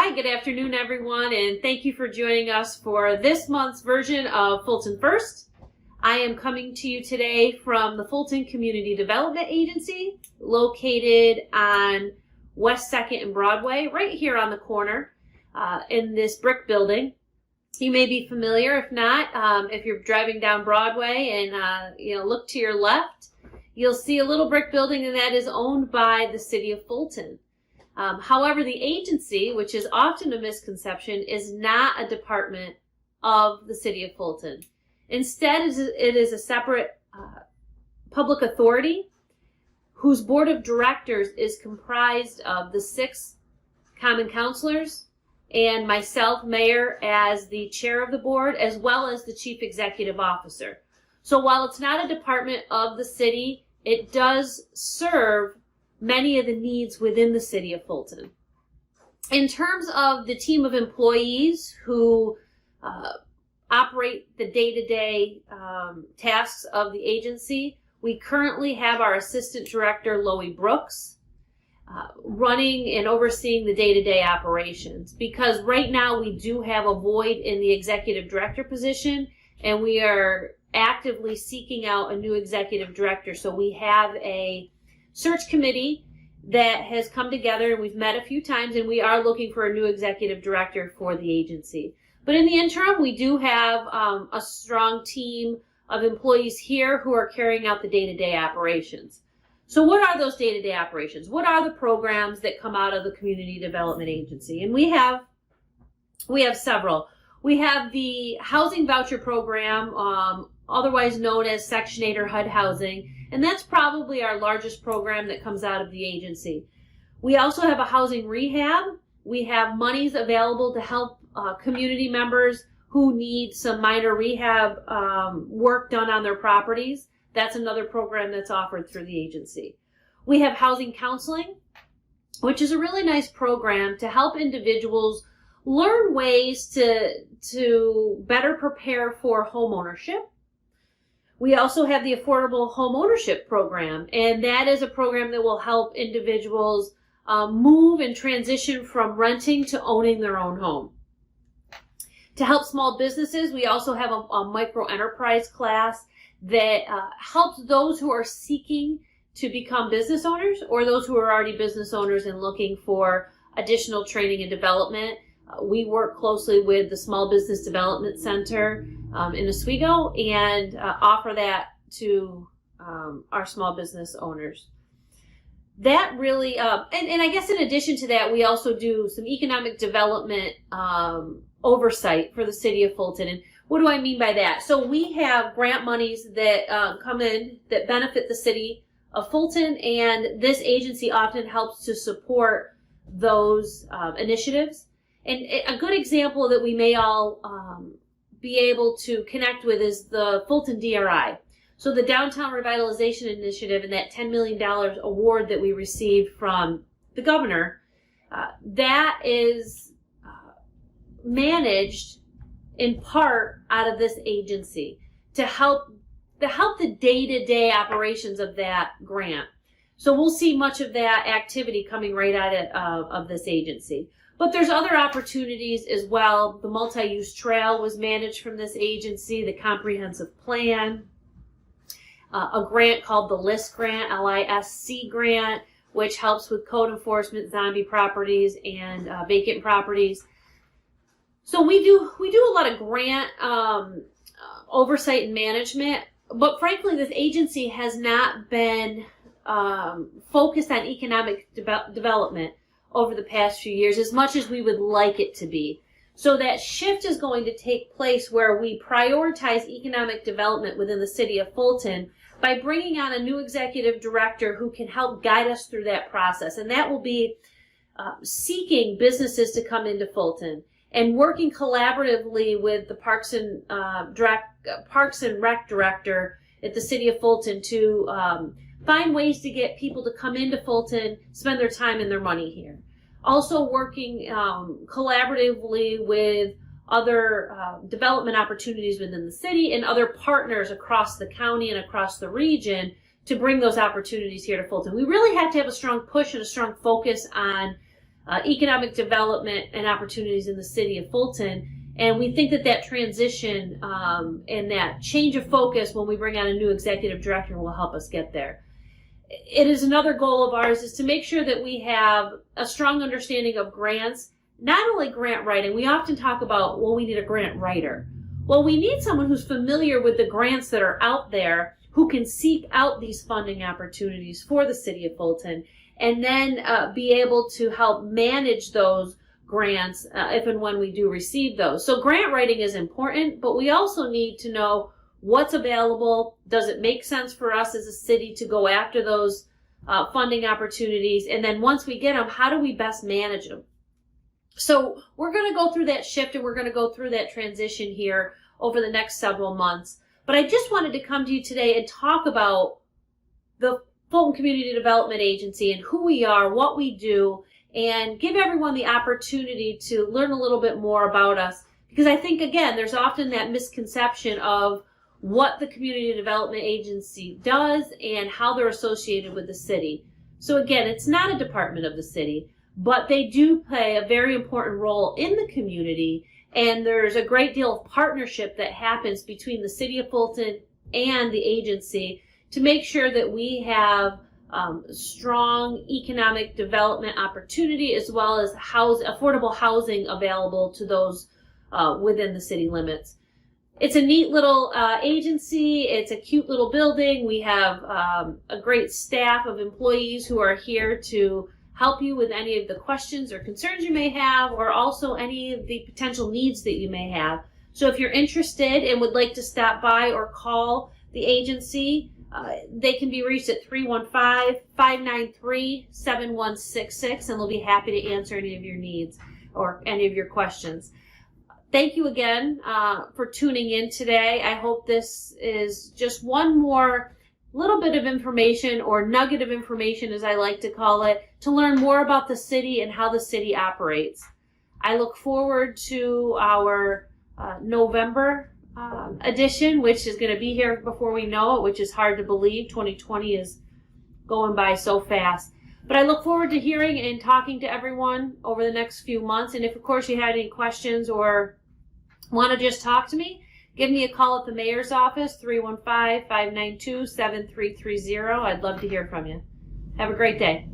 Hi, good afternoon, everyone, and thank you for joining us for this month's version of Fulton First. I am coming to you today from the Fulton Community Development Agency, located on West 2nd and Broadway, right here on the corner in this brick building. You may be familiar. If not, if you're driving down Broadway and look to your left, you'll see a little brick building, and that is owned by the city of Fulton. However, the agency, which is often a misconception, is not a department of the city of Fulton. Instead, it is a separate public authority whose board of directors is comprised of the 6 common councilors and myself, mayor, as the chair of the board, as well as the chief executive officer. So while it's not a department of the city, it does serve many of the needs within the city of Fulton. In terms of the team of employees who operate the day-to-day tasks of the agency, we currently have our assistant director, Loie Brooks, running and overseeing the day-to-day operations, because right now we do have a void in the executive director position, and we are actively seeking out a new executive director. So we have a search committee that has come together, and we've met a few times, and we are looking for a new executive director for the agency. But in the interim, we do have a strong team of employees here who are carrying out the day-to-day operations. So what are those day-to-day operations? What are the programs that come out of the Community Development Agency? And we have several. We have the housing voucher program, otherwise known as Section 8 or HUD housing, and that's probably our largest program that comes out of the agency. We also have a housing rehab. We have monies available to help community members who need some minor rehab work done on their properties. That's another program that's offered through the agency. We have housing counseling, which is a really nice program to help individuals learn ways to better prepare for home ownership. We also have the Affordable Home Ownership Program, and that is a program that will help individuals move and transition from renting to owning their own home. To help small businesses, we also have a micro enterprise class that helps those who are seeking to become business owners, or those who are already business owners and looking for additional training and development. We work closely with the Small Business Development Center in Oswego and offer that to our small business owners. That really, and I guess in addition to that, we also do some economic development oversight for the city of Fulton. And what do I mean by that? So we have grant monies that come in that benefit the city of Fulton, and this agency often helps to support those initiatives. And a good example that we may all be able to connect with is the Fulton DRI. So the Downtown Revitalization Initiative and that $10 million award that we received from the governor, that is managed in part out of this agency to help the day-to-day operations of that grant. So we'll see much of that activity coming right out of this agency. But there's other opportunities as well. The multi-use trail was managed from this agency, the comprehensive plan, a grant called the LISC grant, LISC grant, which helps with code enforcement, zombie properties, and vacant properties. So we do a lot of grant oversight and management, but frankly, this agency has not been focused on economic development over the past few years as much as we would like it to be. So that shift is going to take place where we prioritize economic development within the city of Fulton by bringing on a new executive director who can help guide us through that process. And that will be seeking businesses to come into Fulton and working collaboratively with the Parks and Rec director at the city of Fulton to find ways to get people to come into Fulton, spend their time and their money here. Also working collaboratively with other development opportunities within the city and other partners across the county and across the region to bring those opportunities here to Fulton. We really have to have a strong push and a strong focus on economic development and opportunities in the city of Fulton. And we think that that transition and that change of focus when we bring on a new executive director will help us get there. It is another goal of ours is to make sure that we have a strong understanding of grants, not only grant writing. We often talk about, well, we need a grant writer. Well, we need someone who's familiar with the grants that are out there, who can seek out these funding opportunities for the city of Fulton, and then be able to help manage those grants if and when we do receive those. So grant writing is important, but we also need to know what's available. Does it make sense for us as a city to go after those funding opportunities? And then once we get them, how do we best manage them? So we're going to go through that shift, and we're going to go through that transition here over the next several months. But I just wanted to come to you today and talk about the Fulton Community Development Agency and who we are, what we do, and give everyone the opportunity to learn a little bit more about us. Because I think, again, there's often that misconception of what the Community Development Agency does and how they're associated with the city. So again, it's not a department of the city, but they do play a very important role in the community, and there's a great deal of partnership that happens between the city of Fulton and the agency to make sure that we have strong economic development opportunity, as well as affordable housing available to those within the city limits. It's a neat little agency. It's a cute little building. We have a great staff of employees who are here to help you with any of the questions or concerns you may have, or also any of the potential needs that you may have. So if you're interested and would like to stop by or call the agency, they can be reached at 315-593-7166, and they'll be happy to answer any of your needs or any of your questions. Thank you again for tuning in today. I hope this is just one more little bit of information, or nugget of information as I like to call it, to learn more about the city and how the city operates. I look forward to our November edition, which is going to be here before we know it, which is hard to believe. 2020 is going by so fast. But I look forward to hearing and talking to everyone over the next few months. And if, of course, you had any questions or want to just talk to me, give me a call at the mayor's office, 315-592-7330. I'd love to hear from you. Have a great day.